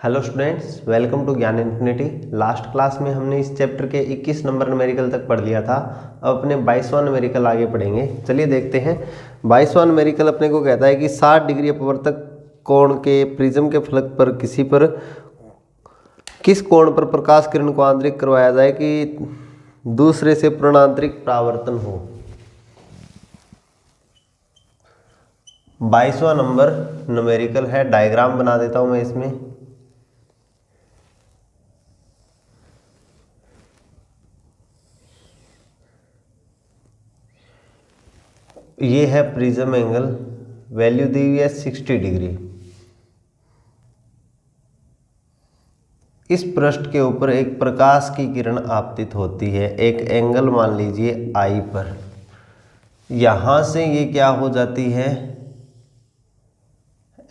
Hello students, welcome to ज्ञान infinity. Last class में हमने इस चैप्टर के 21 नंबर न्यूमेरिकल तक पढ़ लिया था। अब अपने 22वां न्यूमेरिकल आगे पढ़ेंगे। चलिए देखते हैं। 22वां न्यूमेरिकल अपने को कहता है कि 60 डिग्री अपवर्तक कोण के प्रिज्म के फलक पर किस कोण पर प्रकाश किरण को आंतरिक करवाया जाए कि दूसरे से पूर्णांतरिक परावर्तन हो। 22वां नंबर न्यूमेरिकल है। डायग्राम बना देता हूं मैं इसमें। ये है प्रिज्म एंगल, वैल्यू दी हुई है 60 डिग्री। इस पृष्ठ के ऊपर एक प्रकाश की किरण आपतित होती है, एक एंगल मान लीजिए आई पर। यहां से ये क्या हो जाती है,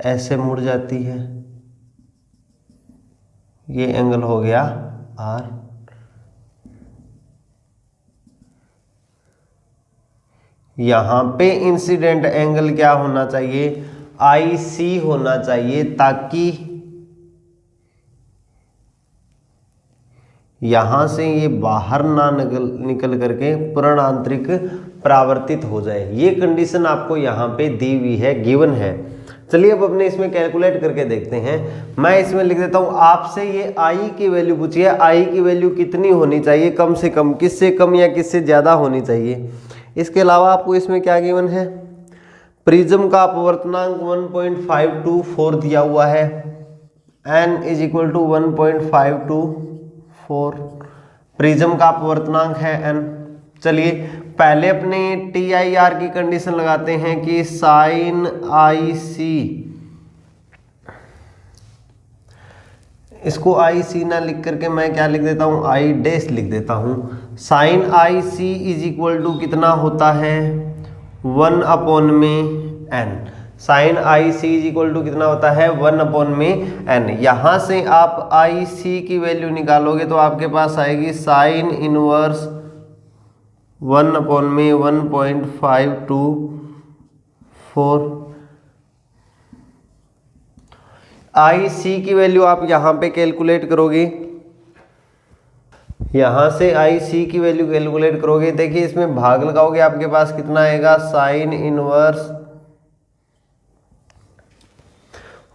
ऐसे मुड़ जाती है। ये एंगल हो गया आर। यहां पे इंसिडेंट एंगल क्या होना चाहिए, IC होना चाहिए, ताकि यहां से ये बाहर ना निकल करके पूर्णांतरिक परावर्तित हो जाए। ये कंडीशन आपको यहां पे दी हुई है, गिवन है। चलिए अब अपने इसमें कैलकुलेट करके देखते हैं। मैं इसमें लिख देता हूं, आपसे ये I की वैल्यू पूछी है। I की वैल्यू कितनी होनी चाहिए, कम से कम, किससे कम या किससे ज्यादा होनी चाहिए। इसके अलावा आपको इसमें क्या गिवन है, प्रिज्म का अपवर्तनांक 1.524 दिया हुआ है। n is equal to 1.524 prism का अपवर्तनांक है n। चलिए पहले अपने TIR की कंडीशन लगाते हैं कि साइन IC, इसको IC ना लिख करके मैं क्या लिख देता हूं, I डैश लिख देता हूं। Sine IC is equal to कितना होता है, 1/n। Sine IC is equal to कितना होता है, 1/n। यहां से आप IC की वैल्यू निकालोगे तो आपके पास आएगी साइन इनवर्स 1/1.524। IC की वैल्यू आप यहां पे कैलकुलेट करोगे, यहां से IC की वैल्यू कैलकुलेट करोगे। देखिए इसमें भाग लगाओगे, आपके पास कितना आएगा, साइन इनवर्स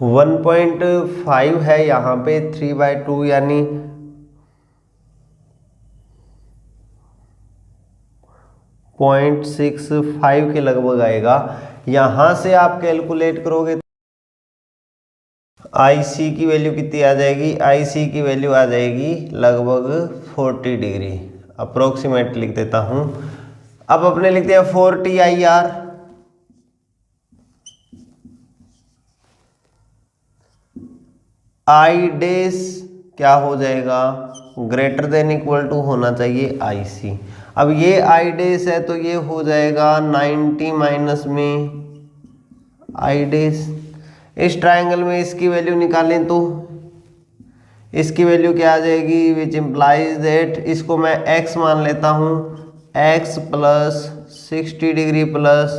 1.5 है, यहां पे 3/2 यानी 0.65 के लगभग आएगा। यहां से आप कैलकुलेट करोगे IC की वैल्यू कितनी आ जाएगी, IC की वैल्यू आ जाएगी लगभग 40 डिग्री। अप्रोक्सीमेट लिख देता हूं। अब अपने लिखते हैं 4TIR। I डैश क्या हो जाएगा, ग्रेटर देन इक्वल टू होना चाहिए IC। अब ये I डैश है तो ये हो जाएगा 90 माइनस में I डैश। इस ट्रायंगल में इसकी वैल्यू निकालें तो इसकी वैल्यू क्या आ जाएगी, विच इम्प्लाइज दैट, इसको मैं x मान लेता हूं, x plus 60 degree plus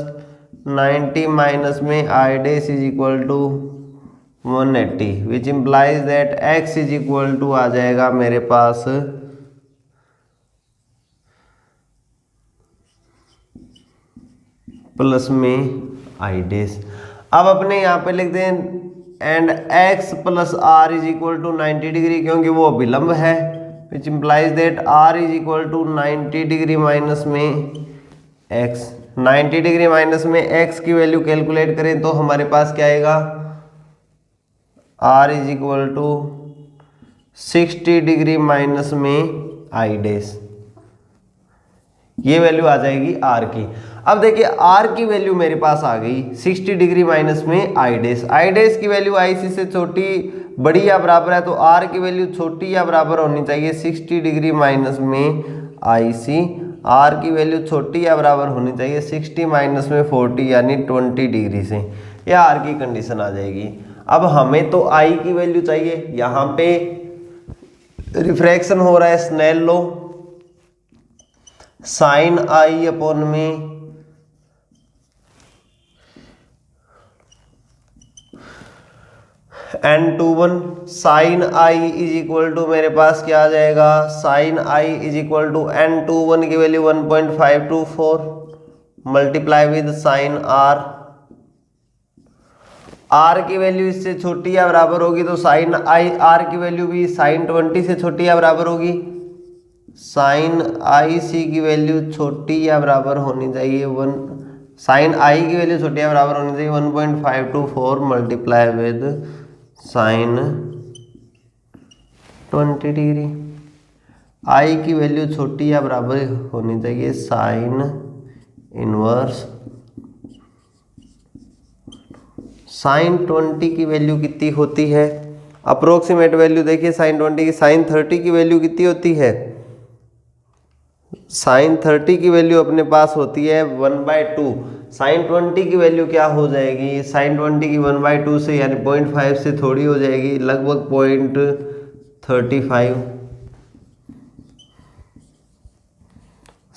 90 minus में I dash is equal to 180, which implies that x is equal to आ जाएगा मेरे पास प्लस में I डैश। अब अपने यहाँ पे लिख दें and x plus r is equal to 90 degree, क्योंकि वो विलंब है, which implies that r is equal to 90 degree minus में x। 90 डिग्री माइनस में x की वैल्यू कैलकुलेट करें तो हमारे पास क्या आएगा, r is equal to 60 degree minus में I डैश। ये वैल्यू आ जाएगी r की। अब देखिए r की वैल्यू मेरे पास आ गई 60 डिग्री माइनस में I डैश। I डैश की वैल्यू IC से छोटी, बड़ी या बराबर है, तो r की वैल्यू छोटी या बराबर होनी चाहिए 60 डिग्री माइनस में IC। r की वैल्यू छोटी या बराबर होनी चाहिए 60 माइनस में 40 यानी 20 डिग्री से। यह r की कंडीशन आ जाएगी। अब हमें तो I की वैल्यू चाहिए। यहाँ पे रिफ्रैक्शन हो रहा है, Snell law, sine I upon में n21 sine i is equal to मेरे पास क्या आ जाएगा, sine i is equal to n21 की value 1.524 multiply with sine r. R की वैल्यू इससे छोटी या बराबर होगी तो साइन आई आर की वैल्यू भी साइन 20 से छोटी या बराबर होगी। साइन आई सी की वैल्यू छोटी या बराबर होनी चाहिए साइन आई की वैल्यू छोटी या बराबर होनी चाहिए 1.524 मल्टीप्लाई विद साइन 20 डिग्री। आई की वैल्यू छोटी या बराबर होनी चाहिए साइन इनवर्स साइन 20 की वैल्यू कितनी होती है, अप्रोक्सीमेट वैल्यू देखिए साइन 20 की, साइन 30 की वैल्यू कितनी होती है, साइन 30 की वैल्यू अपने पास होती है 1/2। साइन 20 की वैल्यू क्या हो जाएगी, साइन 20 की 1/2 से यानी 0.5 से थोड़ी हो जाएगी, लगभग 0.35।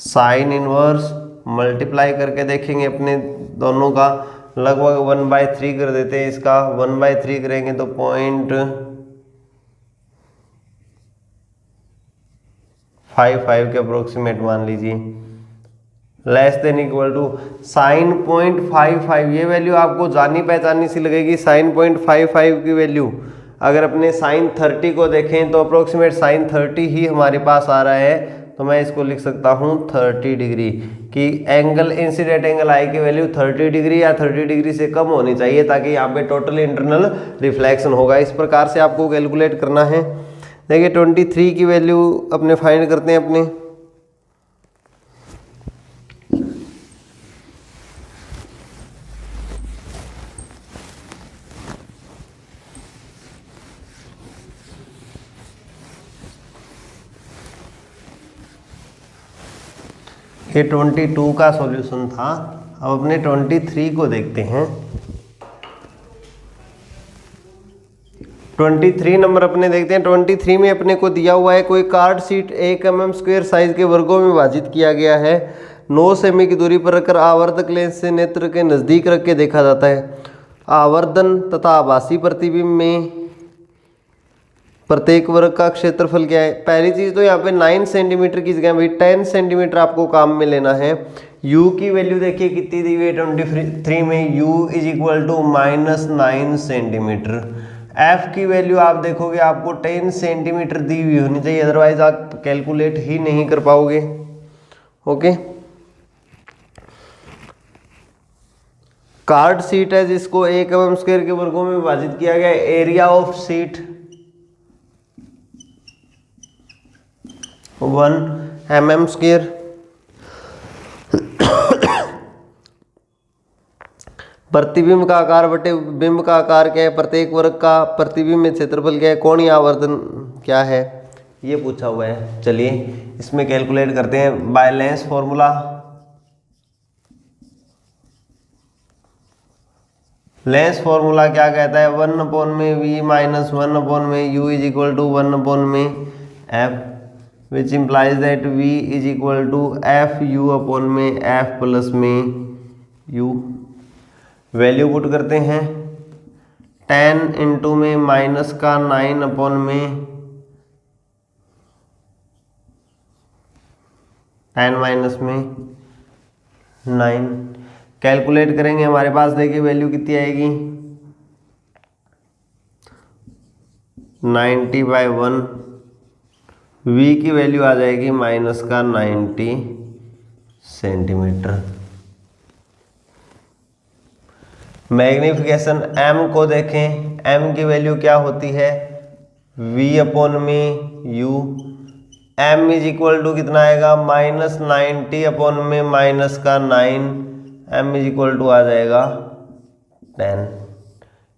साइन इनवर्स मल्टीप्लाई करके देखेंगे अपने दोनों का, लगभग 1/3 कर देते हैं इसका, 1/3 करेंगे तो 0.55 के अप्रोक्सीमेट मान लीजिए, less than equal to sine 0.55। ये वैल्यू आपको जानी पहचानी सी लगेगी, साइन 0.55 की वैल्यू अगर अपने साइन 30 को देखें तो अप्रोक्सीमेट साइन 30 ही हमारे पास आ रहा है, तो मैं इसको लिख सकता हूँ 30 डिग्री कि एंगल इंसिडेंट एंगल आई की वैल्यू 30 डिग्री या 30 डिग्री से कम होनी चाहिए ताकि यहाँ पे टोटल इंटरनल रिफ्लेक्शन होगा। इस प्रकार से आपको कैलकुलेट करना है। देखिए 23 की वैल्यू अपने फाइंड करते हैं अपने, ये 22 का सॉल्यूशन था। अब अपने 23 को देखते हैं। 23 नंबर अपने देखते हैं। 23 में अपने को दिया हुआ है कोई कार्ड शीट 1 mm² साइज के वर्गों में विभाजित किया गया है, 9 सेमी की दूरी पर रखकर आवर्धक लेंस से नेत्र के नज़दीक रख के देखा जाता है। आवर्धन तथा आभासी प्रतिबिंब में प्रत्येक वर्ग का क्षेत्रफल क्या है। पहली चीज तो यहाँ पे 9 सेंटीमीटर की जगह भाई 10 सेंटीमीटर आपको काम में लेना है। u की वैल्यू देखिए कितनी दी हुई है 23 में, u is equal to -9 centimetre. f की वैल्यू आप देखोगे आपको 10 सेंटीमीटर दी हुई होनी चाहिए, अदरवाइज आप कैलकुलेट ही नहीं कर पाओगे। ओके, कार्ड सीट है जिसको 1 mm² के वर्गों में विभाजित किया गया है। Area of seat 1 mm²। प्रतिबिंब का आकार बटे बिंब का आकार क्या है, प्रत्येक वर्ग का प्रतिबिंब में क्षेत्रफल क्या है, कोणीय आवर्धन क्या है, ये पूछा हुआ है। चलिए इसमें कैलकुलेट करते हैं by lens formula. Lens formula क्या कहता है, 1/v minus 1/u is equal to 1/में f, which implies that v is equal to f u upon में f प्लस में u। वैल्यू पुट करते हैं, 10 इंटू में माइनस का 9 अपॉन में 10 माइनस में 9। कैलकुलेट करेंगे, हमारे पास देखिए वैल्यू कितनी आएगी 90/1। v की वैल्यू आ जाएगी माइनस का 90 सेंटीमीटर। मैग्निफिकेशन m को देखें, m की वैल्यू क्या होती है v अपॉन में u। m is equal to कितना आएगा -90 अपॉन में माइनस का 9, m इज इक्वल टू आ जाएगा 10।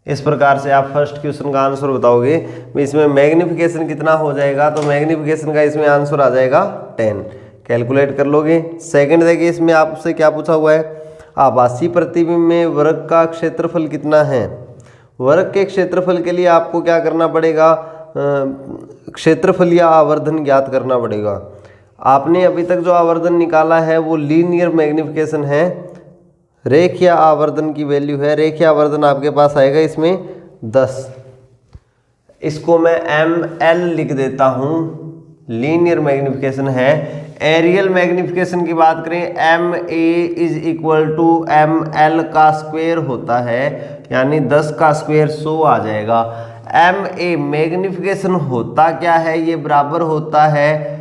इस प्रकार से आप फर्स्ट क्वेश्चन का आंसर बताओगे। इसमें मैग्निफिकेशन कितना हो जाएगा, तो मैग्निफिकेशन का इसमें आंसर आ जाएगा 10। कैलकुलेट कर लोगे। सेकंड देखिए, इसमें आपसे क्या पूछा हुआ है, आभासी प्रतिबिंब में वर्ग का क्षेत्रफल कितना है। वर्ग के क्षेत्रफल के लिए आपको क्या करना पड़ेगा, क्षेत्रफल या आवर्धन ज्ञात करना पड़ेगा। आपने अभी तक जो आवर्धन निकाला है वो लीनियर मैग्निफिकेशन है, रेखीय आवर्धन की वैल्यू है। रेखीय आवर्धन आपके पास आएगा इसमें 10। इसको मैं ML लिख देता हूं, लीनियर मैग्निफिकेशन है। एरियल मैग्निफिकेशन की बात करें, MA is equal to ML का स्क्वायर होता है, यानी 10 का स्क्वायर 100 आ जाएगा। MA मैग्निफिकेशन होता क्या है, ये बराबर होता है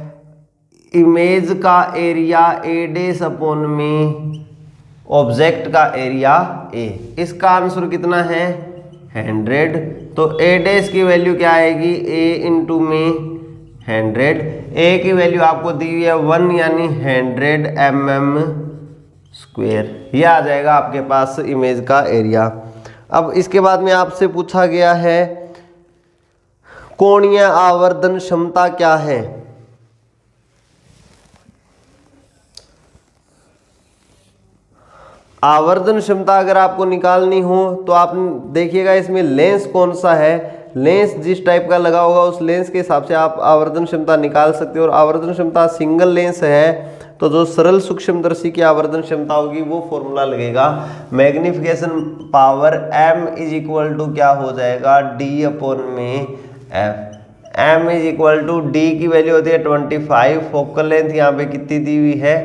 इमेज का एरिया A डेस अपॉन में ऑब्जेक्ट का एरिया A। इसका आंसर कितना है 100, तो A डेस की वैल्यू क्या आएगी, A इंटू में 100। A की वैल्यू आपको दी हुई है 1 यानी 100 mm स्क्वायर, ये आ जाएगा आपके पास इमेज का एरिया। अब इसके बाद में आपसे पूछा गया है कोणीय आवर्धन क्षमता क्या है। आवर्धन क्षमता अगर आपको निकालनी हो तो आप देखिएगा इसमें लेंस कौन सा है, लेंस जिस टाइप का लगा होगा उस लेंस के हिसाब से आप आवर्धन क्षमता निकाल सकते हो। और आवर्धन क्षमता सिंगल लेंस है तो जो सरल सूक्ष्मदर्शी की आवर्धन क्षमता होगी वो फॉर्मूला लगेगा, magnification power M is equal to क्या हो जाएगा, D अपॉन में F। M is equal to D की वैल्यू होती है 25, फोकल लेंथ यहाँ पे कितनी दी हुई है,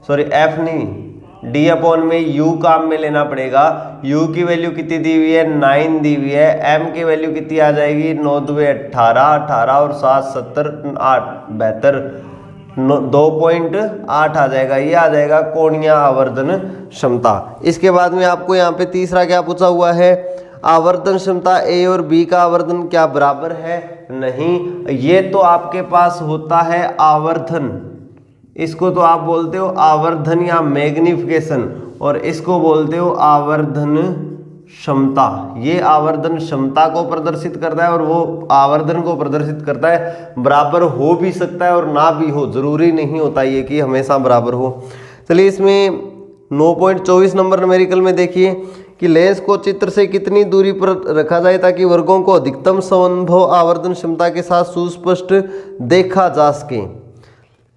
सॉरी F नहीं, D अपॉन में U काम में लेना पड़ेगा। U की वैल्यू कितनी दी हुई है 9 दी हुई है। M की वैल्यू कितनी आ जाएगी 9 2 18, 18 और 7 70 8 72, 2.8 आ जाएगा, ये आ जाएगा कोणीय आवर्धन क्षमता। इसके बाद में आपको यहाँ पे तीसरा क्या पूछा हुआ है, आवर्धन क्षमता A और B का आवर्धन क्या बराबर है, नहीं, ये तो आपके पास होता है आवर्धन, इसको तो आप बोलते हो आवर्धन या मैग्निफिकेशन, और इसको बोलते हो आवर्धन क्षमता। ये आवर्धन क्षमता को प्रदर्शित करता है और वो आवर्धन को प्रदर्शित करता है। बराबर हो भी सकता है और ना भी हो, जरूरी नहीं होता ये कि हमेशा बराबर हो। चलिए इसमें 9.24 नंबर न्यूमेरिकल में देखिए कि लेंस को चित्र से कितनी दूरी पर रखा जाए ताकि वर्गों को अधिकतम संभव आवर्धन क्षमता के साथ सुस्पष्ट देखा जा सके।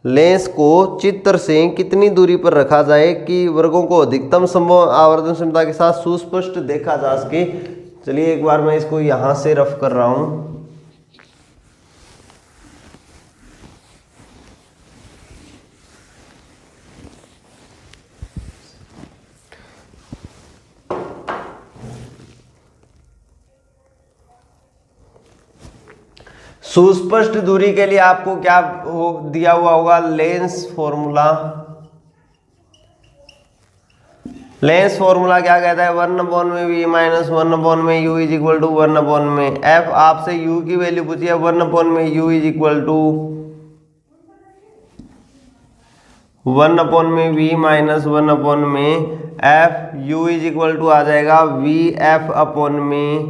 लेंस को चित्र से कितनी दूरी पर रखा जाए कि वर्गों को अधिकतम संभव आवर्धन क्षमता के साथ सुस्पष्ट देखा जा सके। चलिए एक बार मैं इसको यहां से रफ कर रहा हूं। सुस्पष्ट दूरी के लिए आपको क्या दिया हुआ होगा, लेंस फॉर्मूला। लेंस फॉर्मूला क्या कहता है, 1/v minus 1/u is equal to 1/f। आपसे u की वैल्यू पूछी है, 1/u is equal to 1/v minus 1/f। u is equal to आ जाएगा vf अपॉन में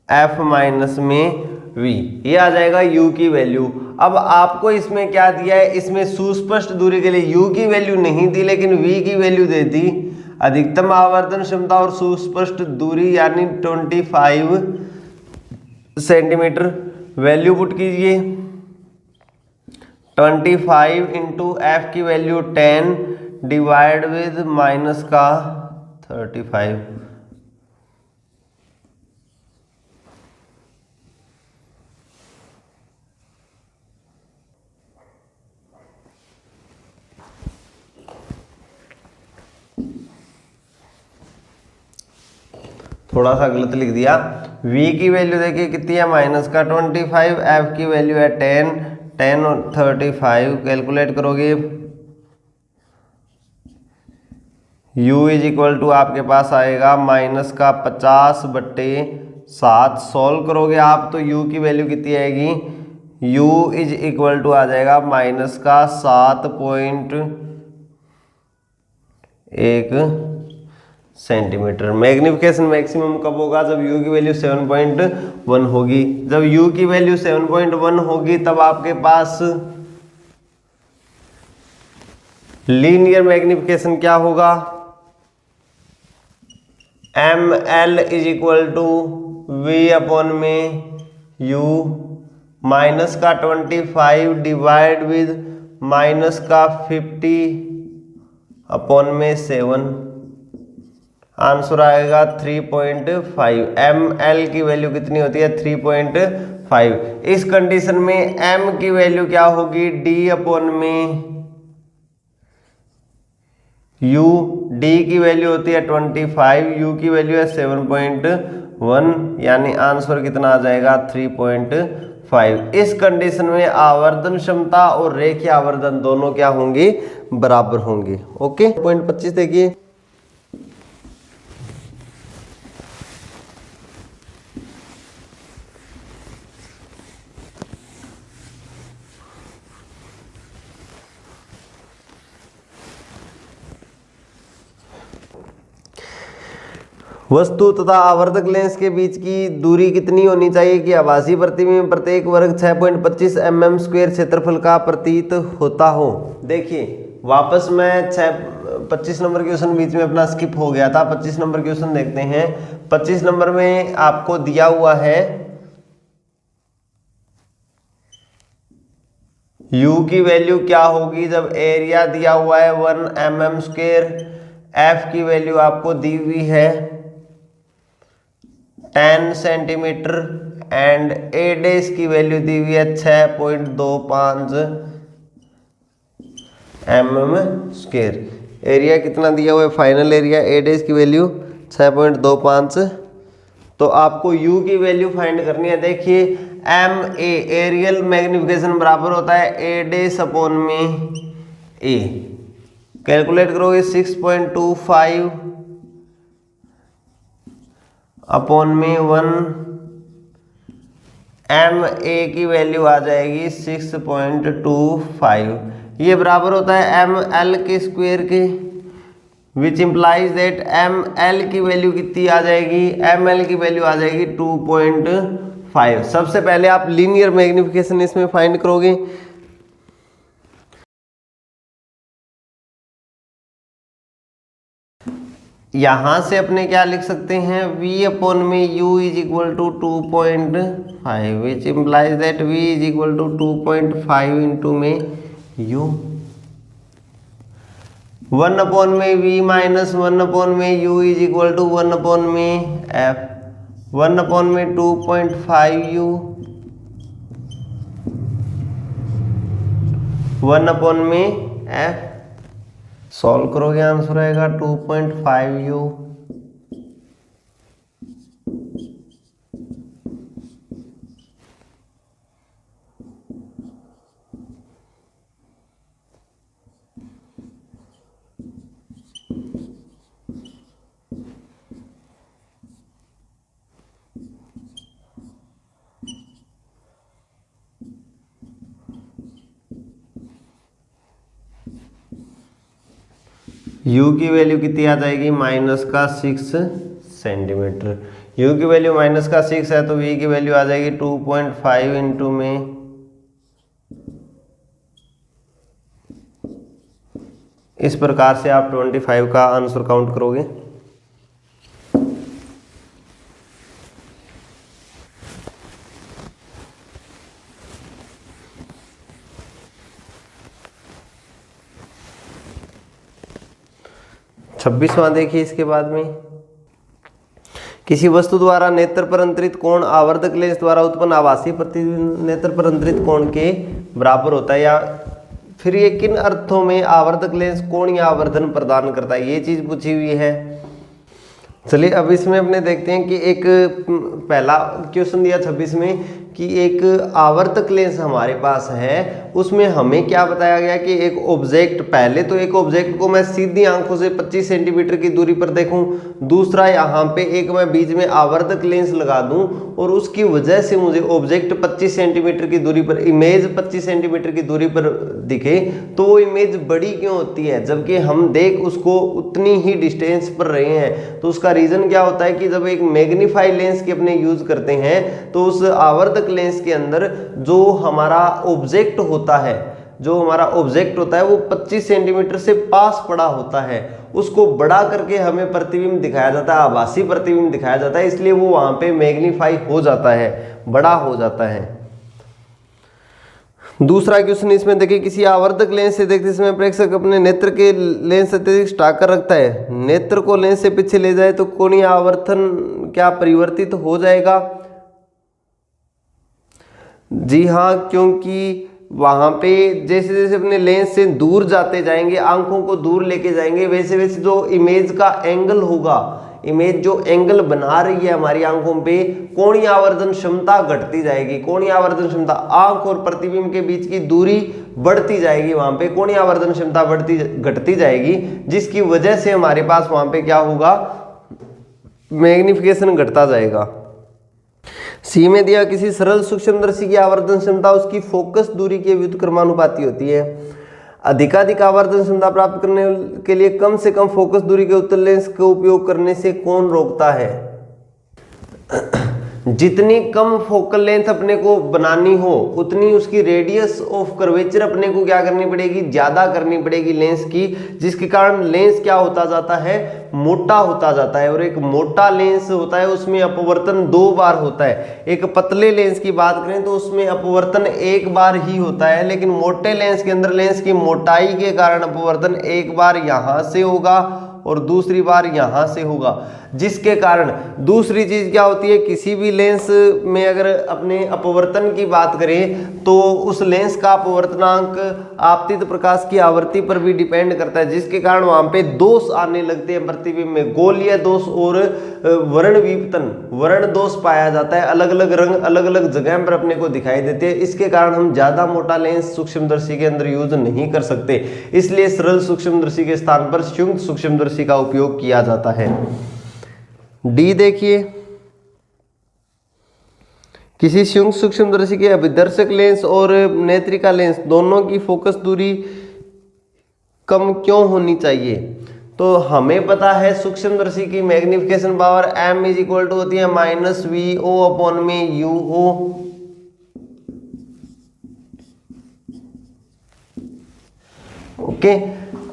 f माइनस में v, ये आ जाएगा u की वैल्यू। अब आपको इसमें क्या दिया है, इसमें सुस्पष्ट दूरी के लिए u की वैल्यू नहीं दी लेकिन v की वैल्यू दे दी। अधिकतम आवर्धन क्षमता और सुस्पष्ट दूरी यानी 25 सेंटीमीटर। वैल्यू पुट कीजिए, 25 इंटू एफ की वैल्यू 10 डिवाइड विद माइनस का 35। थोड़ा सा गलत लिख दिया। v की वैल्यू देखिए कितनी है, माइनस का 25, f की वैल्यू है 10, 10 और 35 कैलकुलेट करोगे, u इज इक्वल टू आपके पास आएगा माइनस का 50/7। सॉल्व करोगे आप तो u की वैल्यू कितनी आएगी, u इज इक्वल टू आ जाएगा माइनस का 7.1 सेंटीमीटर। मैग्निफिकेशन मैक्सिमम कब होगा, जब u की वैल्यू 7.1 होगी। जब u की वैल्यू 7.1 होगी तब आपके पास लीनियर मैग्निफिकेशन क्या होगा, ml is equal to v upon में u माइनस का 25 डिवाइड विद माइनस का 50 अपॉन में 7। आंसर आएगा 3.5। ml की वैल्यू कितनी होती है 3.5। इस कंडीशन में m की वैल्यू क्या होगी d/में u, d की वैल्यू होती है 25, u की वैल्यू है 7.1, यानी आंसर कितना आ जाएगा 3.5। इस कंडीशन में आवर्धन क्षमता और रेखीय आवर्धन दोनों क्या होंगे बराबर होंगे। ओके, पॉइंट 25 देखिए। वस्तु तथा आवर्धक लेंस के बीच की दूरी कितनी होनी चाहिए कि आभासी प्रतिबिंब प्रत्येक वर्ग 6.25 mm² क्षेत्रफल का प्रतीत होता हो। देखिए वापस मैं 25 नंबर क्वेश्चन बीच में अपना स्किप हो गया था। 25 नंबर क्वेश्चन देखते हैं। 25 नंबर में आपको दिया हुआ है u की वैल्यू क्या होगी जब एरिया दिया हुआ है 1 mm², f की वैल्यू आपको दी हुई है 10 सेंटीमीटर एंड ए डैश की वैल्यू दी हुई है 6.25 mm²। एरिया कितना दिया हुआ है फाइनल एरिया, ए डैश की वैल्यू 6.25। तो आपको u की वैल्यू फाइंड करनी है। देखिए एम ए एरियल मैग्निफिकेशन बराबर होता है ए डैश अपॉन में ए। कैलकुलेट करोगे 6.25 अपॉन में 1, एम ए की वैल्यू आ जाएगी 6.25। ये बराबर होता है एम एल के स्क्वायर के, which implies that m l की वैल्यू कितनी आ जाएगी, एम एल की वैल्यू आ जाएगी 2.5। सबसे पहले आप लीनियर मैग्निफिकेशन इसमें फाइंड करोगे। यहां से अपने क्या लिख सकते हैं v अपॉन में u is equal to 2.5 which implies that v is equal to 2.5 into में u। 1 अपॉन में v माइनस 1 अपॉन में u is equal to 1 upon में f। 1 अपॉन में 2.5u, 1 अपॉन में f। सॉल्व करोगे आंसर आएगा 2.5u। u की value कितनी आ जाएगी -6 सेंटीमीटर। u की वैल्यू -6 है तो v की वैल्यू आ जाएगी 2.5 इंटू में इस प्रकार से आप 25 का आंसर काउंट करोगे। छब्बीसवां देखिए इसके बाद में, किसी वस्तु द्वारा नेत्र पर अंतरित कोण आवर्धक लेंस द्वारा उत्पन्न आभासी प्रतिबिंब नेत्र पर अंतरित कोण के बराबर होता है, या फिर ये किन अर्थों में आवर्धक लेंस कोण या आवर्धन प्रदान करता है, ये चीज पूछी हुई है। चलिए अब इसमें अपने देखते हैं कि एक पहला क्वेश्चन दिया 26 में कि एक आवर्तक लेंस हमारे पास है, उसमें हमें क्या बताया गया कि एक ऑब्जेक्ट, पहले तो एक ऑब्जेक्ट को मैं सीधी आंखों से 25 सेंटीमीटर की दूरी पर देखूं, दूसरा यहाँ पे एक मैं बीच में आवर्तक लेंस लगा दूं और उसकी वजह से मुझे ऑब्जेक्ट 25 सेंटीमीटर की दूरी पर, इमेज 25 सेंटीमीटर की दूरी पर दिखे, तो वो इमेज बड़ी क्यों होती है जबकि हम देख उसको उतनी ही डिस्टेंस पर रहे हैं। तो उसका रीजन क्या होता है कि जब एक मैग्नीफाई लेंस के अपने यूज करते हैं तो उस आवर्तक लेंस के अंदर जो हमारा ऑब्जेक्ट होता है, वो 25 सेंटीमीटर से पास पड़ा होता है, उसको बड़ा करके हमें प्रतिबिंब दिखाया जाता है, आभासी प्रतिबिंब दिखाया जाता है, इसलिए वो वहां पे मैग्नीफाई हो जाता है, बड़ा हो जाता है। दूसरा क्वेश्चन इसमें देखिए, किसी आवर्धक लेंस से देखते समय प्रेक्षक अपने नेत्र के लेंस से अत्यधिक हटाकर रखता है, नेत्र को लेंस से पीछे ले जाए तो कोणीय आवर्धन क्या परिवर्तित हो जाएगा? जी हाँ, क्योंकि वहां पे जैसे जैसे अपने लेंस से दूर जाते जाएंगे, आंखों को दूर लेके जाएंगे, वैसे वैसे जो इमेज का एंगल होगा, इमेज जो एंगल बना रही है हमारी आंखों पे, कोणीय आवर्धन क्षमता घटती जाएगी। कोणीय आवर्धन क्षमता, आंख और प्रतिबिंब के बीच की दूरी बढ़ती जाएगी, वहां पे कोणीय आवर्धन क्षमता घटती जाएगी, जिसकी वजह से हमारे पास वहां पे क्या होगा, मैग्निफिकेशन घटता जाएगा। सी में दिया, किसी सरल सूक्ष्मदर्शी की आवर्धन क्षमता उसकी फोकस दूरी के व्युत्क्रमानुपाती होती है। अधिकाधिक आवर्धन क्षमता प्राप्त करने के लिए कम से कम फोकस दूरी के उत्तल लेंस का उपयोग करने से कौन रोकता है? जितनी कम फोकल लेंथ अपने को बनानी हो, उतनी उसकी रेडियस ऑफ कर्वेचर अपने को क्या करनी पड़ेगी, ज्यादा करनी पड़ेगी लेंस की, जिसके कारण लेंस क्या होता जाता है, मोटा होता जाता है। और एक मोटा लेंस होता है उसमें अपवर्तन 2 बार होता है। एक पतले लेंस की बात करें तो उसमें अपवर्तन 1 बार ही होता है, लेकिन मोटे लेंस के अंदर लेंस की मोटाई के कारण अपवर्तन 1 बार यहां से होगा और दूसरी बार यहां से होगा, जिसके कारण दूसरी चीज क्या होती है, किसी भी लेंस में अगर अपने अपवर्तन की बात करें तो उस लेंस का अपवर्तनांक आपतित प्रकाश की आवृत्ति पर भी डिपेंड करता है, जिसके कारण वहां पे दोष आने लगते हैं प्रतिबिंब में, गोलीय दोष और वर्ण विपतन, वर्ण दोष पाया जाता है, अलग अलग रंग अलग अलग जगह पर अपने को दिखाई देते हैं। इसके कारण हम ज्यादा मोटा लेंस सूक्ष्मदर्शी के अंदर यूज नहीं कर सकते, इसलिए सरल सूक्ष्मदर्शी के स्थान पर संयुक्त सूक्ष्मदर्शी का उपयोग किया जाता है। डी देखिए, किसी संयुक्त सूक्ष्मदर्शी के अभिदर्शक लेंस और नेत्रिका लेंस दोनों की फोकस दूरी कम क्यों होनी चाहिए? तो हमें पता है सूक्ष्मदर्शी की magnification power m is equal to होती है -VO अपॉन में UO। ओके,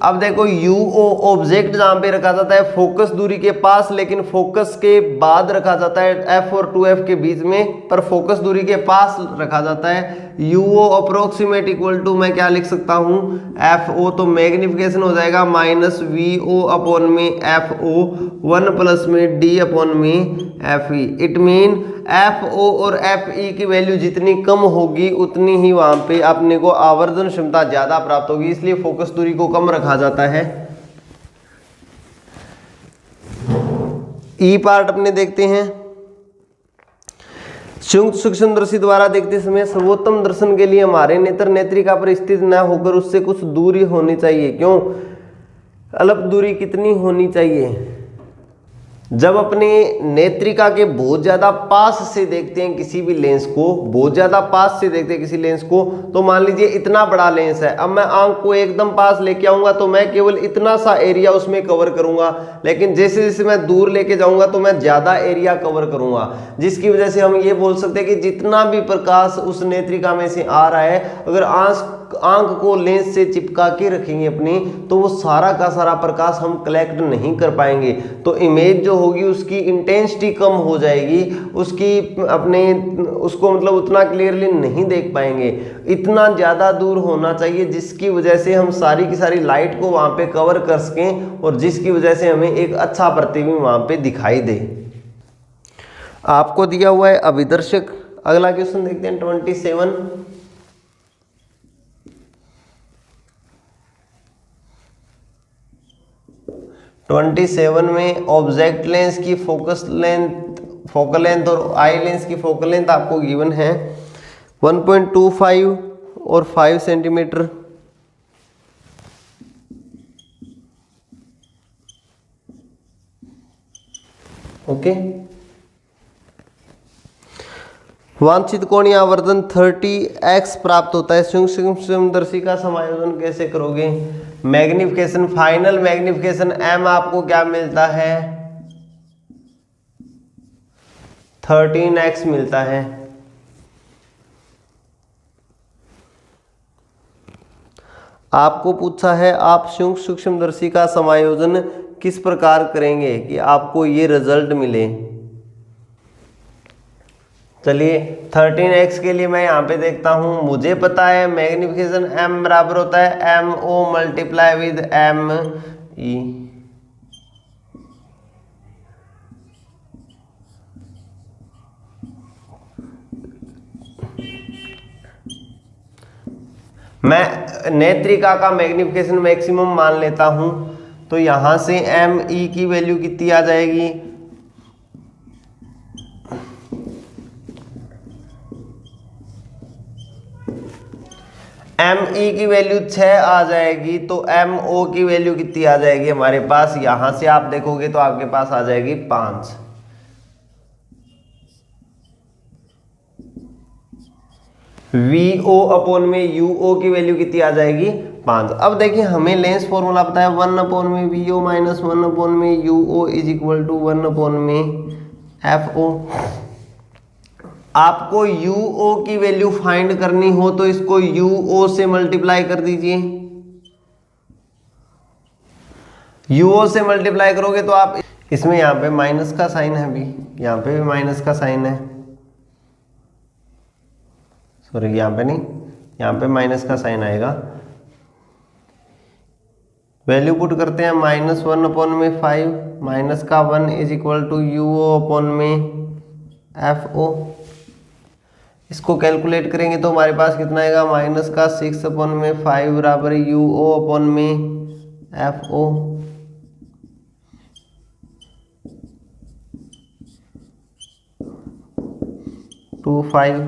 अब देखो UO ऑब्जेक्ट जहां पे रखा जाता है फोकस दूरी के पास, लेकिन फोकस के बाद रखा जाता है F और 2F के बीच में, पर फोकस दूरी के पास रखा जाता है। UO अप्रोक्सीमेट इक्वल टू मैं क्या लिख सकता हूं, FO, तो मैग्निफिकेशन हो जाएगा -VO अपॉन में FO 1 प्लस में D अपॉन में FE। इट मीन FO और FE की वैल्यू जितनी कम होगी उतनी ही वहां पे अपने को आवर्धन क्षमता ज्यादा प्राप्त होगी, इसलिए फोकस दूरी को कम रखा जाता है। ई पार्ट अपने देखते हैं, संयुक्त सूक्ष्मदर्शी द्वारा देखते समय सर्वोत्तम दर्शन के लिए हमारे नेत्र नेत्रिका पर स्थित न होकर उससे कुछ दूरी होनी चाहिए। क्यों? अल्प दूरी कितनी होनी चाहिए? जब अपने नेत्रिका के बहुत ज्यादा पास से देखते हैं किसी भी लेंस को, बहुत ज्यादा पास से देखते हैं किसी लेंस को, तो मान लीजिए इतना बड़ा लेंस है, अब मैं आंख को एकदम पास लेके आऊंगा तो मैं केवल इतना सा एरिया उसमें कवर करूंगा, लेकिन जैसे जैसे मैं दूर लेके जाऊंगा तो मैं ज्यादा एरिया कवर करूंगा, जिसकी वजह से हम ये बोल सकते हैं कि जितना भी प्रकाश उस नेत्रिका में से आ रहा है, अगर आंख को लेंस से चिपका के रखेंगे अपनी, तो वो सारा का सारा प्रकाश हम कलेक्ट नहीं कर पाएंगे, तो इमेज जो होगी उसकी इंटेंसिटी कम हो जाएगी, उसको मतलब उतना क्लियरली नहीं देख पाएंगे। इतना ज्यादा दूर होना चाहिए जिसकी वजह से हम सारी की सारी लाइट को वहां पे कवर कर सकें और जिसकी वजह से हमें एक अच्छा प्रतिबिंब वहां पे दिखाई दे। आपको दिया हुआ है अभिदर्शक। अगला क्वेश्चन देखते हैं 27। में ऑब्जेक्ट लेंस की फोकल लेंथ और आई लेंस की फोकल लेंथ आपको गिवन है 1.25 और 5 सेंटीमीटर। ओके, वांछित कोणीय आवर्धन 30x प्राप्त होता है। सूक्ष्मदर्शी का समायोजन कैसे करोगे? मैग्निफिकेशन, फाइनल मैग्निफिकेशन m आपको क्या मिलता है? 13x मिलता है। आपको पूछा है आप सूक्ष्मदर्शी का समायोजन किस प्रकार करेंगे कि आपको ये रिजल्ट मिले। चलिए 13x के लिए मैं यहाँ पे देखता हूँ, मुझे पता है मैग्निफिकेशन m बराबर होता है MO मल्टीप्लाई विद ME। मैं नेत्रिका का मैग्निफिकेशन मैक्सिमम मान लेता हूं, तो यहां से ME की वैल्यू कितनी आ जाएगी, ME की वैल्यू 6 आ जाएगी, तो MO की वैल्यू कितनी आ जाएगी हमारे पास, यहां से आप देखोगे तो आपके पास आ जाएगी 5। VO अपॉन में UO की वैल्यू कितनी आ जाएगी 5। अब देखिए हमें लेंस फॉर्मूला पता है 1 अपॉन में VO माइनस 1 अपॉन में UO is equal to 1 upon में FO। आपको UO की वैल्यू फाइंड करनी हो तो इसको UO से मल्टीप्लाई कर दीजिए। UO से मल्टीप्लाई करोगे तो आप इसमें यहाँ पे माइनस का साइन है भी, यहाँ पे भी माइनस का साइन है, सॉरी यहाँ पे नहीं, यहाँ पे माइनस का साइन आएगा। वैल्यू पुट करते हैं -1 अपॉन में 5 माइनस का 1 is equal to UO upon में FO। इसको कैलकुलेट करेंगे तो हमारे पास कितना आएगा, माइनस का 6 अपॉन में 5 बराबर UO अपॉन में FO। टू 5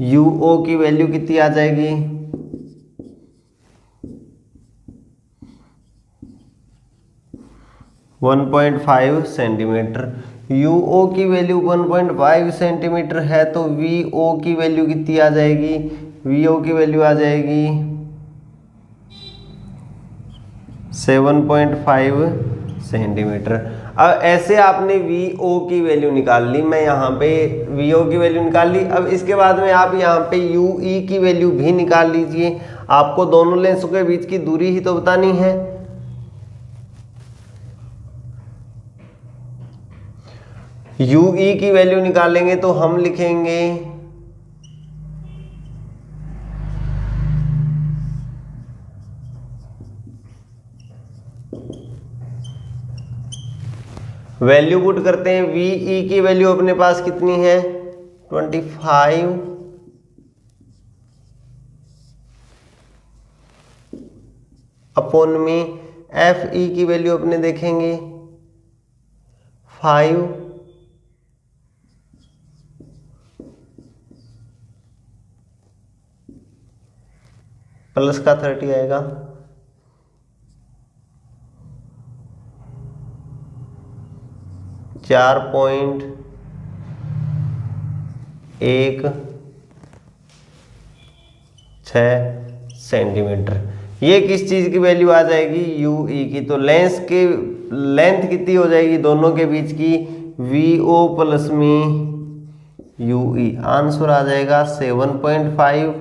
UO की वैल्यू कितनी आ जाएगी, 1.5 सेंटीमीटर। UO की वैल्यू 1.5 सेंटीमीटर है तो VO की वैल्यू कितनी आ जाएगी, VO की वैल्यू आ जाएगी 7.5 सेंटीमीटर। अब ऐसे आपने VO की वैल्यू निकाल ली, मैं यहाँ पे VO की वैल्यू निकाल ली। अब इसके बाद में आप यहाँ पे UE की वैल्यू भी निकाल लीजिए, आपको दोनों लेंसों के बीच की दूरी ही तो बतानी है। UE की वैल्यू निकालेंगे तो हम लिखेंगे वैल्यू पुट करते हैं, VE की वैल्यू अपने पास कितनी है 25 अपॉन में FE की वैल्यू अपने देखेंगे 5 प्लस का 30 आएगा, 4.16 सेंटीमीटर। ये किस चीज की वैल्यू आ जाएगी, UE की। तो लेंस के लेंथ कितनी हो जाएगी दोनों के बीच की, VO प्लस में UE। आंसर आ जाएगा 7.5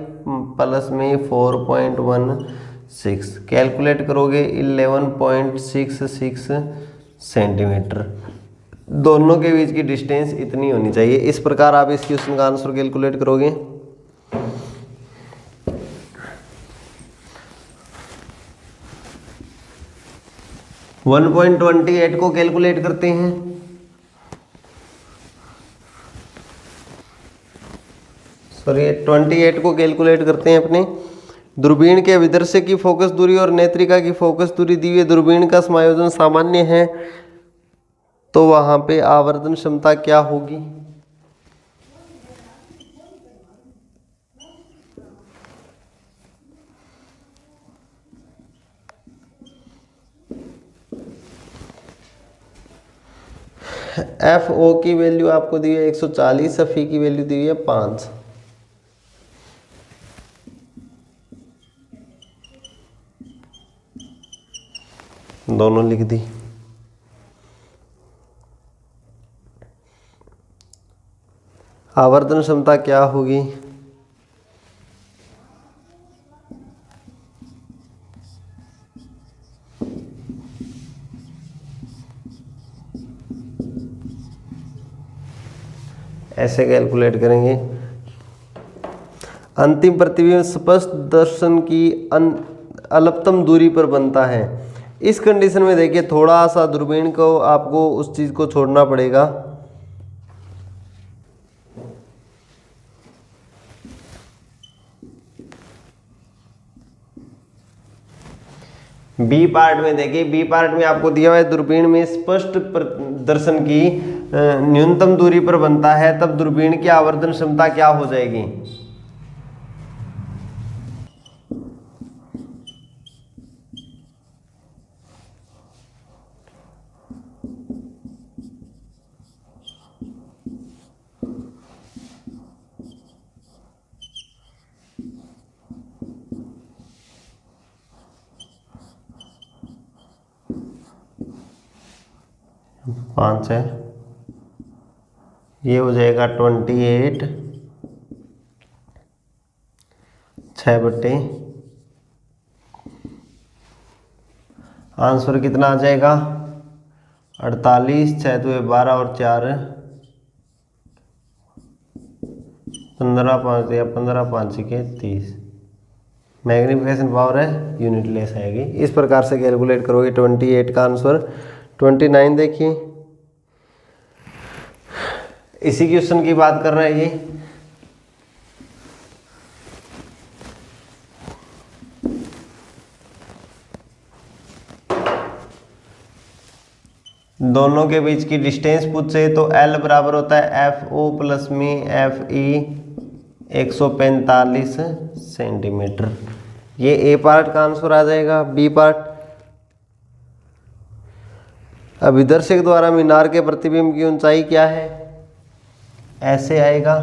प्लस में 4.16, कैलकुलेट करोगे 11.66 सेंटीमीटर। दोनों के बीच की डिस्टेंस इतनी होनी चाहिए। इस प्रकार आप इस क्वेश्चन का आंसर कैलकुलेट करोगे। वन 1.28 को कैलकुलेट करते हैं, सॉरी 28 को कैलकुलेट करते हैं अपने। दूरबीन के विदर्शक की फोकस दूरी और नेत्रिका की फोकस दूरी दी हुई दूरबीन का समायोजन सामान्य है, तो वहां पे आवर्धन क्षमता क्या होगी। FO की वैल्यू आपको दी है 140, FE की वैल्यू दी हुई है 5। दोनों लिख दी। आवर्धन क्षमता क्या होगी, ऐसे कैलकुलेट करेंगे। अंतिम प्रतिबिंब स्पष्ट दर्शन की अल्पतम दूरी पर बनता है। इस कंडीशन में देखिए थोड़ा सा दूरबीन को आपको उस चीज़ को छोड़ना पड़ेगा। बी पार्ट में देखिए, बी पार्ट में आपको दिया हुआ है दूरबीन में स्पष्ट दर्शन की न्यूनतम दूरी पर बनता है, तब दूरबीन की आवर्धन क्षमता क्या हो जाएगी? पाँच है, ये हो जाएगा 28, 6/, आंसर कितना आ जाएगा? 48, 6 तो 12 और 4 15, 5 या 15, 5 के 30। मैग्निफिकेशन पावर है यूनिट लेस आएगी। इस प्रकार से कैलकुलेट करोगे 28 का आंसर। 29 देखिए, इसी क्वेश्चन की बात कर रहा है ये। दोनों के बीच की डिस्टेंस पूछे तो L बराबर होता है FO प्लस में FE 145 सेंटीमीटर। ये ए पार्ट का आंसर आ जाएगा। बी पार्ट, अभिदर्शक द्वारा मीनार के प्रतिबिंब की ऊंचाई क्या है? ऐसे आएगा,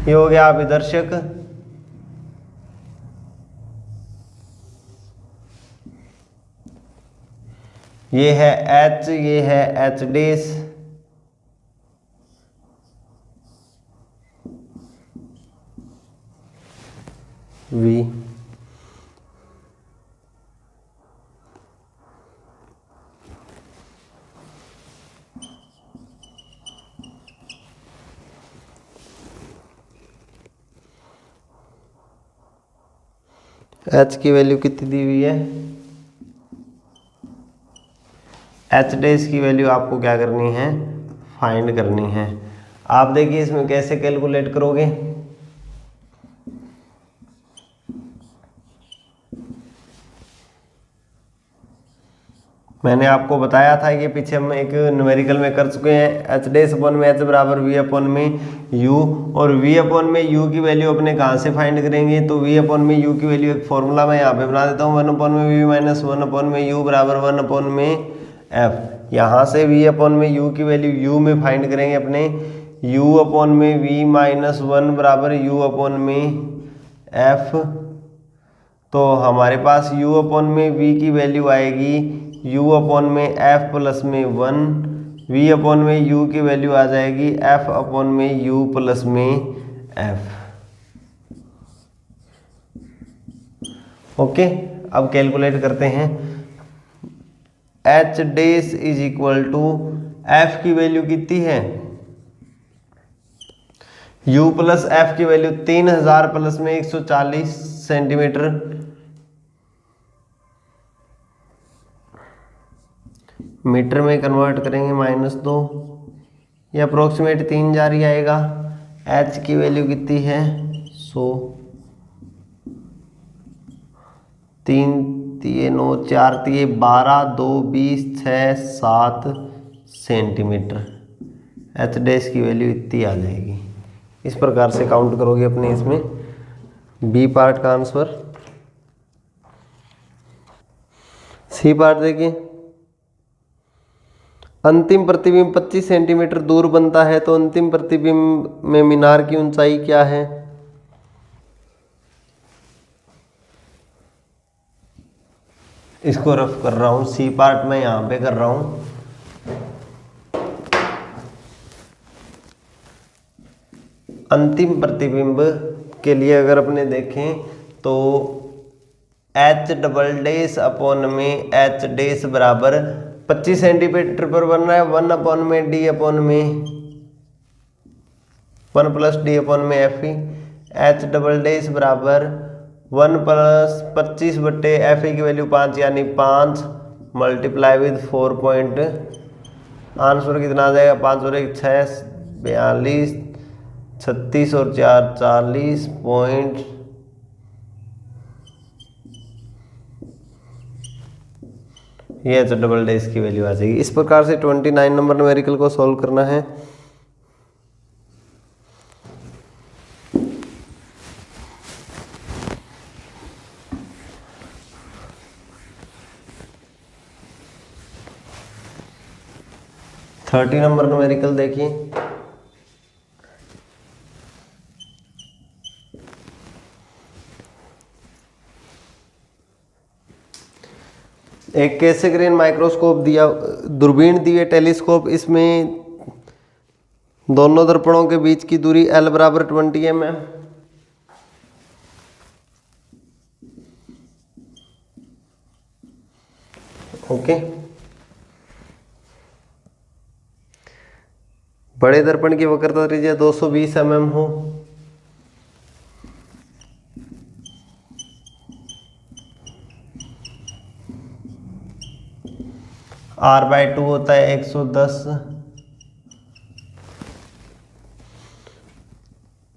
ये हो गया अभिदर्शक। ये है H, ये है H डैश, V। H की वैल्यू कितनी दी हुई है? H डैश की वैल्यू आपको क्या करनी है? फाइंड करनी है। आप देखिए इसमें कैसे कैलकुलेट करोगे। मैंने आपको बताया था, ये पीछे हम एक न्यूमेरिकल में कर चुके हैं। H डैश अपॉन में H बराबर V अपॉन में U, और V अपॉन में U की वैल्यू अपने कहाँ से फाइंड करेंगे? तो V अपॉन में U की वैल्यू एक फॉर्मूला मैं यहाँ पे बना देता हूँ, 1 अपॉन में V माइनस 1 अपॉन में U बराबर 1 अपॉन में F। यहाँ से V अपॉन में U की वैल्यू U में फाइंड करेंगे अपने, U अपॉन में V माइनस 1 बराबर U अपॉन में F। तो हमारे पास U अपॉन में V की वैल्यू आएगी U अपॉन में F प्लस में 1, V अपॉन में U की वैल्यू आ जाएगी F अपॉन में U प्लस में F। ओके, अब कैलकुलेट करते हैं। H dash is equal to F की वैल्यू कितनी है? U प्लस F की वैल्यू 3000 प्लस में 140 सेंटीमीटर, मीटर में कन्वर्ट करेंगे -2, ये अप्रोक्सीमेट 3000 ही आएगा। H की वैल्यू कितनी है? 100, 3 तिये 9, 4 तिये 12, 2 20, 6 7 सेंटीमीटर। H डैश की वैल्यू इतनी आ जाएगी। इस प्रकार से काउंट करोगे अपने इसमें। बी पार्ट का आंसर। सी पार्ट देखिए, अंतिम प्रतिबिंब 25 सेंटीमीटर दूर बनता है, तो अंतिम प्रतिबिंब में मीनार की ऊंचाई क्या है? इसको रफ कर रहा हूं, सी पार्ट में यहां पे कर रहा हूं। अंतिम प्रतिबिंब के लिए अगर अपने देखें तो H डबल डैश अपॉन में H डैश बराबर 25 सेंटीमीटर पर बन रहा है, 1 अपॉन में D अपॉन में 1 प्लस डी अपॉन में F E, H double dash बराबर 1 प्लस 25 बट्टे एफ ई की वैल्यू 5 यानी 5 मल्टीप्लाई विद 4 पॉइंट, आंसर कितना आ जाएगा 5 और 1 6 42 36 और 4 40 पॉइंट, ये एच डबल डैश की वैल्यू आ जाएगी। इस प्रकार से 29 नंबर न्यूमेरिकल को सॉल्व करना है। थर्टी नंबर न्यूमेरिकल देखिए, एक कैसेग्रेन माइक्रोस्कोप दिया, दूरबीन दी है टेलीस्कोप, इसमें दोनों दर्पणों के बीच की दूरी L बराबर 20 mm, ओके। बड़े दर्पण की वक्रता त्रिज्या 220 mm हो, R/2 होता है 110,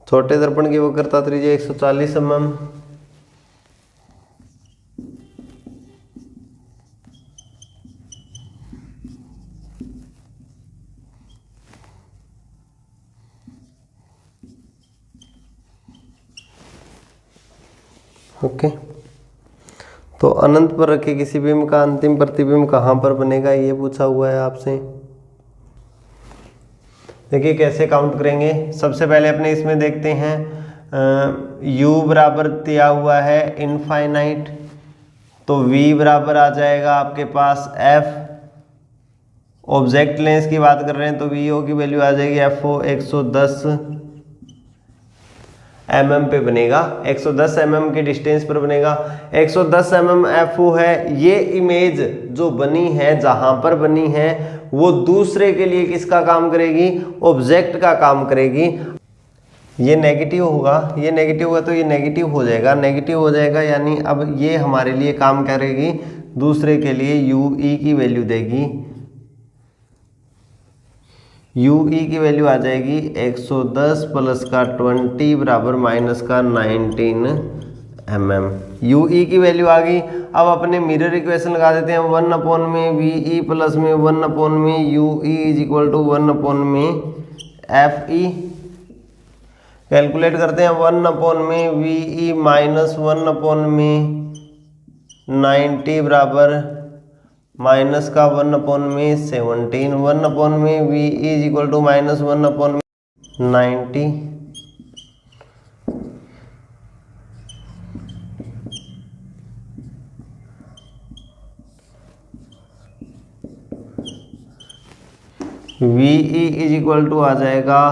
छोटे दर्पण की वक्रता त्रिज्या 140 mm, ओके। तो अनंत पर रखे किसी बिंब का अंतिम प्रतिबिंब कहाँ पर बनेगा, ये पूछा हुआ है आपसे। देखिए कैसे काउंट करेंगे। सबसे पहले अपने इसमें देखते हैं, u बराबर दिया हुआ है इनफाइनाइट, तो v बराबर आ जाएगा आपके पास f। ऑब्जेक्ट लेंस की बात कर रहे हैं तो vo की वैल्यू आ जाएगी fo 110 mm पे बनेगा, 110 mm के डिस्टेंस पर बनेगा। 110 mm FO है। ये इमेज जो बनी है, जहां पर बनी है, वो दूसरे के लिए किसका काम करेगी, ऑब्जेक्ट का काम करेगी। ये नेगेटिव होगा, ये नेगेटिव होगा तो ये नेगेटिव हो जाएगा, नेगेटिव हो जाएगा यानी अब ये हमारे लिए काम करेगी, दूसरे के लिए UE की वैल्यू देगी। UE की वैल्यू आ जाएगी 110 प्लस का 20 बराबर माइनस का 19 mm। UE की वैल्यू आ गई। अब अपने मिरर इक्वेशन लगा देते हैं, 1 अपॉन में VE प्लस में 1 अपॉन में UE is equal to 1 upon में FE। कैलकुलेट करते हैं, 1 अपॉन में VE माइनस 1 अपॉन में 90 बराबर माइनस का 1 अपॉन में 17, 1 अपॉन में v is equal to minus 1 upon में 90। वी इज इक्वल टू आ जाएगा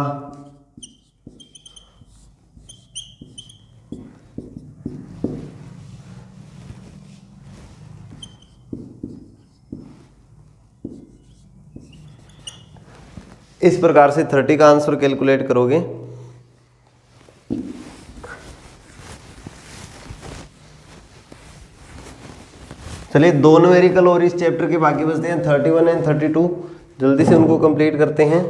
इस प्रकार से 30 का आंसर कैलकुलेट करोगे। चलिए दो न्यूमेरिकल और इस चैप्टर के बाकी बचते हैं, 31 एंड 32, जल्दी से उनको कंप्लीट करते हैं।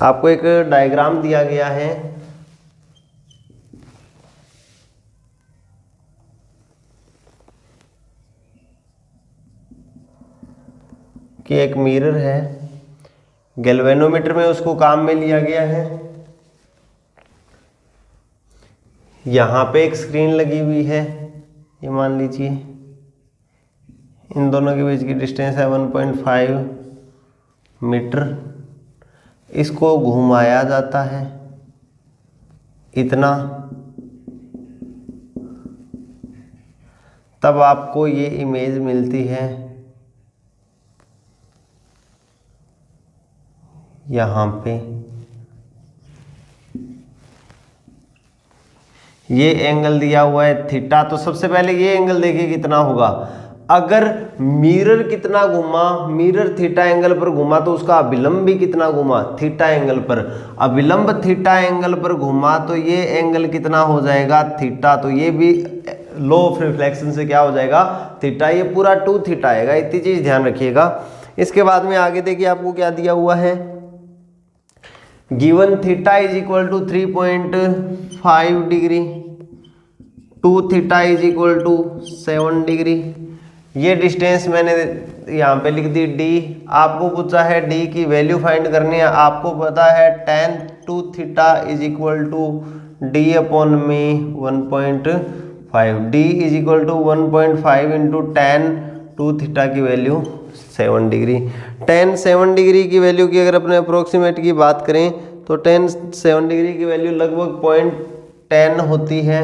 आपको एक डायग्राम दिया गया है, कि एक मिरर है, गैल्वेनोमीटर में उसको काम में लिया गया है। यहाँ पे एक स्क्रीन लगी हुई है, ये मान लीजिए, इन दोनों के बीच की डिस्टेंस है 1.5 मीटर। इसको घुमाया जाता है इतना, तब आपको ये इमेज मिलती है यहाँ पे। ये एंगल दिया हुआ है थीटा, तो सबसे पहले ये एंगल देखिए कितना होगा। अगर मिरर कितना घुमा, मिरर थीटा एंगल पर घुमा तो उसका अभिलंब भी कितना घुमा, थीटा एंगल पर। अभिलंब थीटा एंगल पर घुमा तो ये एंगल कितना हो जाएगा, थीटा। तो ये भी लॉ ऑफ रिफ्लेक्शन से क्या हो जाएगा, थीटा। ये पूरा 2 थीटा आएगा, इतनी चीज ध्यान रखिएगा। इसके बाद में आगे देखिए आपको क्या दिया हुआ है, given theta is equal to 3.5 degree, 2 theta is equal to 7 degree. ये डिस्टेंस मैंने यहाँ पे लिख दी d। आपको पूछा है d की वैल्यू फाइंड करनी है। आपको पता है tan 2 theta is equal to d upon में 1.5, d is equal to 1.5 into tan 2 theta की वैल्यू 7 डिग्री। tan 7 डिग्री की वैल्यू की अगर अपने अप्रोक्सीमेट की बात करें तो tan 7 डिग्री की वैल्यू लगभग 0.10 होती है।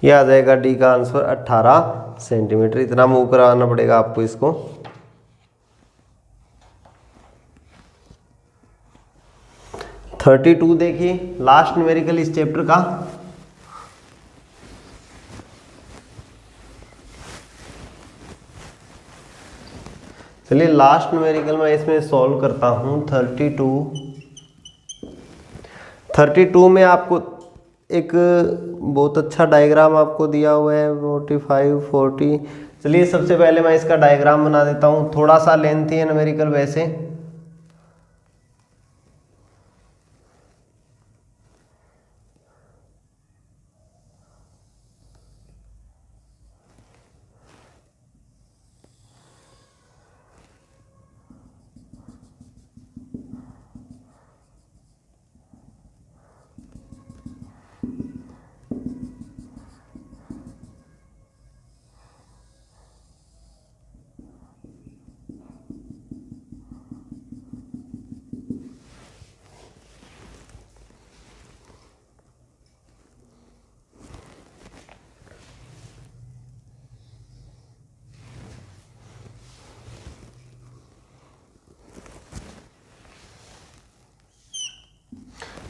ये आ जाएगा डी का आंसर 18 सेंटीमीटर। इतना मूव कराना पड़ेगा आपको इसको। थर्टी 32 देखिए, लास्ट न्यूमेरिकल इस चैप्टर का। चलिए लास्ट न्यूमेरिकल मैं इसमें सॉल्व करता हूं। 32 में आपको एक बहुत अच्छा डायग्राम आपको दिया हुआ है, 45 40। चलिए सबसे पहले मैं इसका डायग्राम बना देता हूँ, थोड़ा सा लेंथी है न्यूमेरिकल वैसे।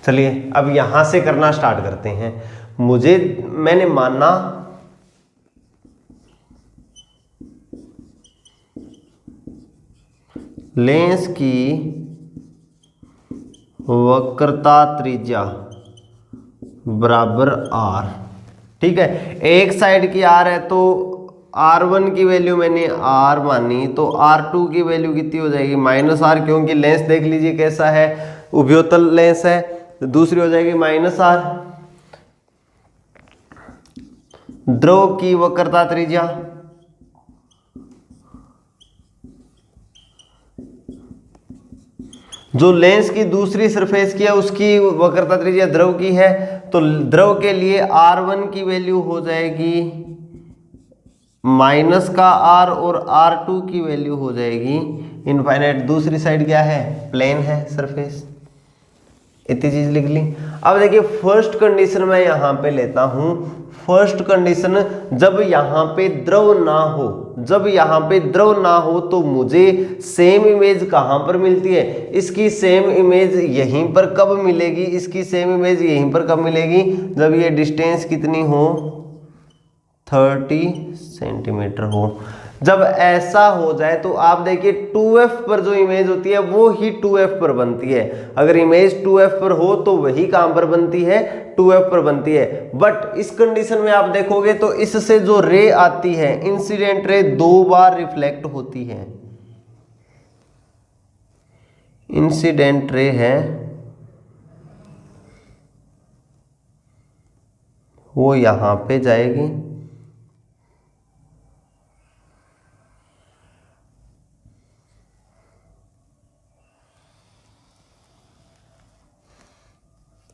चलिए अब यहां से करना स्टार्ट करते हैं। मैंने माना लेंस की वक्रता त्रिज्या बराबर r। ठीक है, एक साइड की r है तो r1 की वैल्यू मैंने r मानी, तो r2 की वैल्यू कितनी हो जाएगी, -r, क्योंकि लेंस देख लीजिए कैसा है, उभयोतल लेंस है। तो दूसरी हो जाएगी -r। द्रव की वक्रता त्रिज्या, जो लेंस की दूसरी सरफेस की है उसकी वक्रता त्रिज्या द्रव की है, तो द्रव के लिए r1 की वैल्यू हो जाएगी माइनस का r, और r2 की वैल्यू हो जाएगी इनफाइनाइट। दूसरी साइड क्या है, प्लेन है सरफेस। इतनी चीज लिख ली। अब देखिए फर्स्ट कंडीशन मैं यहां पे लेता हूं। फर्स्ट कंडीशन, जब यहां पे द्रव ना हो, जब यहां पे द्रव ना हो तो मुझे सेम इमेज कहां पर मिलती है, इसकी सेम इमेज यहीं पर कब मिलेगी, इसकी सेम इमेज यहीं पर कब मिलेगी, जब ये डिस्टेंस कितनी हो, 30 सेंटीमीटर हो। जब ऐसा हो जाए तो आप देखिए 2f पर जो इमेज होती है वो ही 2f पर बनती है। अगर इमेज 2f पर हो तो वही कहां पर बनती है, 2f पर बनती है। बट इस कंडीशन में आप देखोगे तो इससे जो रे आती है, इंसिडेंट रे 2 बार रिफ्लेक्ट होती है। इंसिडेंट रे है वो यहां पे जाएगी,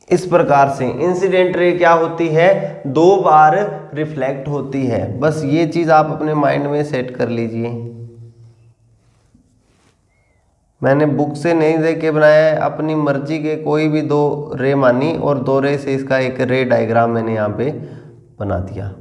इस प्रकार से इंसिडेंट रे क्या होती है, 2 बार रिफ्लेक्ट होती है। बस ये चीज आप अपने माइंड में सेट कर लीजिए। मैंने बुक से नहीं देख के बनाया है, अपनी मर्जी के कोई भी दो रे मानी और दो रे से इसका एक रे डायग्राम मैंने यहाँ पे बना दिया।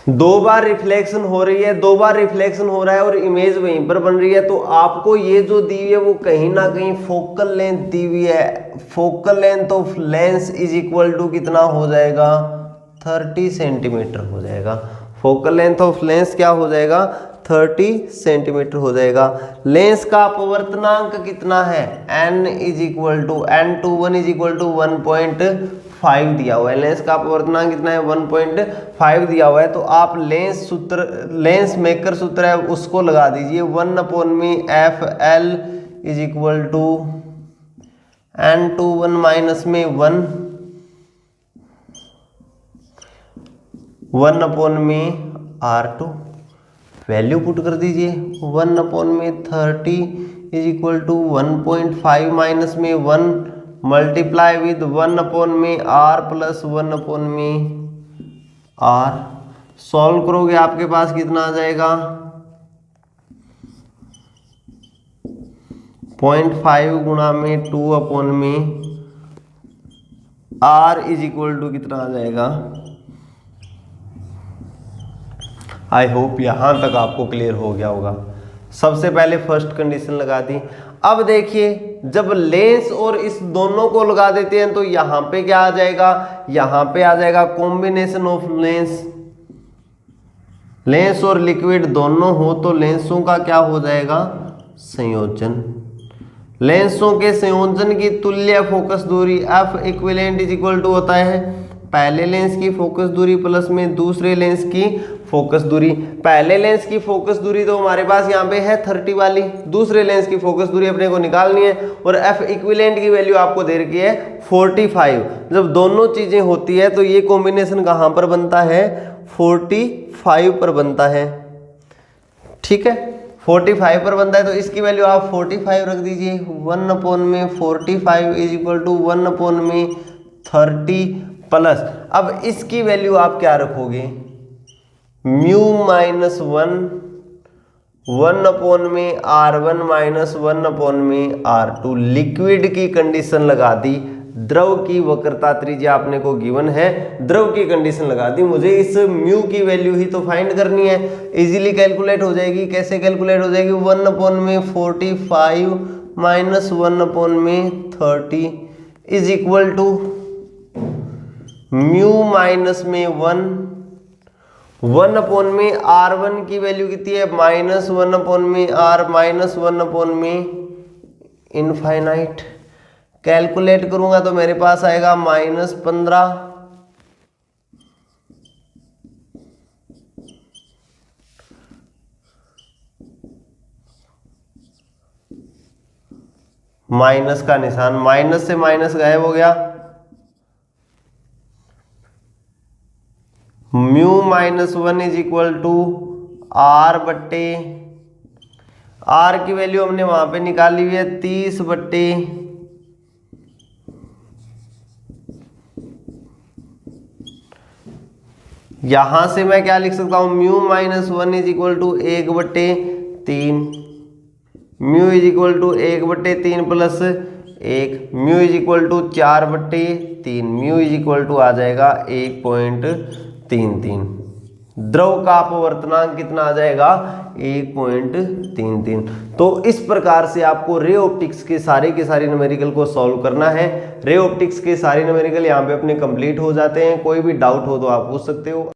दो बार रिफ्लेक्शन हो रही है, दो बार रिफ्लेक्शन हो रहा है और इमेज वहीं पर बन रही है, तो आपको ये जो दी हुई है वो कहीं ना कहीं फोकल लेंथ दी हुई है। Focal length of lens is equal to कितना हो जाएगा, 30 सेंटीमीटर हो जाएगा। फोकल लेंथ ऑफ लेंस क्या हो जाएगा, 30 सेंटीमीटर हो जाएगा। लेंस का अपवर्तनांक कितना है, n is equal to n21 is equal to 1.5 दिया हुआ है। लेंस का अपवर्तनांक कितना है, 1.5 दिया हुआ है। तो आप लेंस मेकर सूत्र है उसको लगा दीजिए, 1/f(L) is equal to n21 minus में 1/r2 वैल्यू पुट कर दीजिए, 1/30 इज इक्वल टू 1.5 माइनस में 1 multiply with 1/r plus 1/r। Solve करोगे आपके पास कितना आ जाएगा, 0.5 गुणा में 2/r इज इक्वल टू कितना आ जाएगा। आई होप यहां तक आपको क्लियर हो गया होगा। सबसे पहले फर्स्ट कंडीशन लगा दी। अब देखिए जब लेंस और इस दोनों को लगा देते हैं तो यहां पे क्या आ जाएगा, यहां पे आ जाएगा कॉम्बिनेशन ऑफ लेंस और लिक्विड दोनों हो तो लेंसों का क्या हो जाएगा, संयोजन। लेंसों के संयोजन की तुल्य फोकस दूरी F equivalent is equal to होता है पहले लेंस की फोकस दूरी प्लस में दूसरे लेंस की फोकस दूरी। पहले लेंस की फोकस दूरी तो हमारे पास यहाँ पे है 30 वाली, दूसरे लेंस की फोकस दूरी अपने को निकालनी है और F इक्विवेलेंट की वैल्यू आपको दे रखी है 45। जब दोनों चीजें होती है तो ये कॉम्बिनेशन कहाँ पर बनता है, 45 पर बनता है। ठीक है, 45 पर बनता है तो इसकी वैल्यू आप 45 रख दीजिए। 1/45 इज इक्वल टू 1/30 प्लस, अब इसकी वैल्यू आप क्या रखोगे, mu minus 1/r1 minus 1/r2। Liquid की कंडीशन लगा दी, द्रव की वक्रता त्रिज्या आपने को गिवन है, द्रव की कंडीशन लगा दी, मुझे इस म्यू की वैल्यू ही तो फाइंड करनी है। इजीली कैलकुलेट हो जाएगी। कैसे कैलकुलेट हो जाएगी, 1/45 minus 1/30 is equal to mu minus में 1/r1 की वैल्यू कितनी है, माइनस 1/r माइनस 1/इनफाइनाइट। कैलकुलेट करूंगा तो मेरे पास आएगा -15 माइनस का निशान, माइनस से माइनस गायब हो गया, mu -1 is equal to r बट्टे r की वैल्यू हमने वहां पे निकाली हुई है 30 बट्टे यहां से मैं क्या लिख सकता हूं, mu -1 is equal to 1/3, mu is equal to 1/3 plus 1, mu is equal to 4/3, mu is equal to आ जाएगा 1.33। द्रव का अपवर्तनांक कितना आ जाएगा, 1.33। तो इस प्रकार से आपको रे ऑप्टिक्स के सारे न्यूमेरिकल को सॉल्व करना है। रे ऑप्टिक्स के सारे न्यूमेरिकल यहाँ पे अपने कंप्लीट हो जाते हैं। कोई भी डाउट हो तो आप पूछ सकते हो।